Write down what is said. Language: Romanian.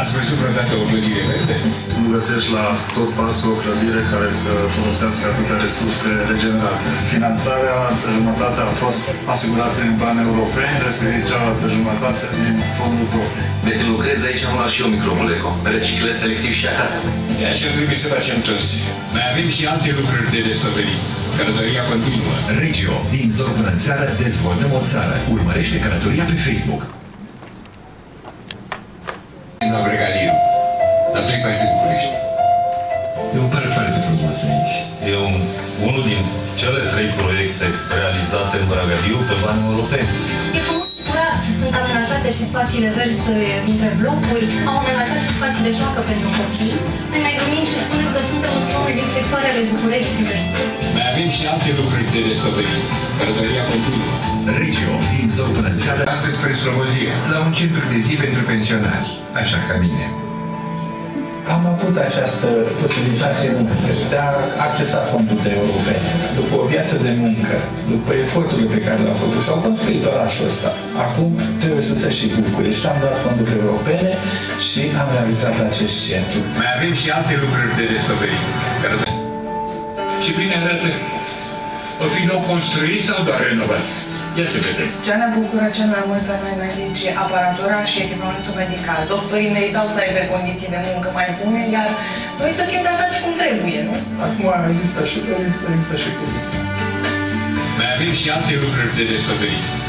Ați văzut vreodată o clădire verde? Nu găsești la tot pasul o clădire care să folosească atâtea resurse regenerabile. Finanțarea pe jumătate a fost asigurată din bani europeni, respectiv cealaltă jumătate din fondul propriu. De când lucrez aici am luat și eu micromoleco. Reciclez selectiv și acasă. E așa trebuie să facem toți. Mai avem și alte lucruri de descoperit. Călătoria continuă. Regio, din zor până în seară, dezvoltăm o țară. Urmărește călătoria pe Facebook. La Bregaliu. Dar tu-i faci de București. Eu pare foarte frumos aici. E unul din cele 3 proiecte realizate în Bragadiu pe bani europeni. E frumos și curat, sunt amenajate și spațiile verzi dintre blocuri, au amenajat și spații de joacă pentru copii. Ne mai glumim și spunem că suntem într-unul din sectoarele Bucureștiului. Mai avem și alte lucruri de descoperit. Călătoria continuă. Regio, din zor până în seară. Astăzi spre Slobozia, la un centru de zi pentru pensionari. Așa ca mine. Am avut această posibilitate de a accesa fondurile europene. După o viață de muncă, după eforturile pe care le-au făcut și au construit orașul ăsta. Acum trebuie să se și bucure și am dat fonduri europene și am realizat acest centru. Mai avem și alte lucruri de descoperit. Și bine arată. O fi nou construit sau doar renovat? Ia să vedem. Ce ne bucură cel mai mult pe noi medici e aparatura și echipamentul medical. Doctorii meritau să aibă condiții de muncă mai bune, iar noi să fim tratați cum trebuie, nu? Acum există și dorință, există și putință. Mai avem și alte lucruri de descoperit.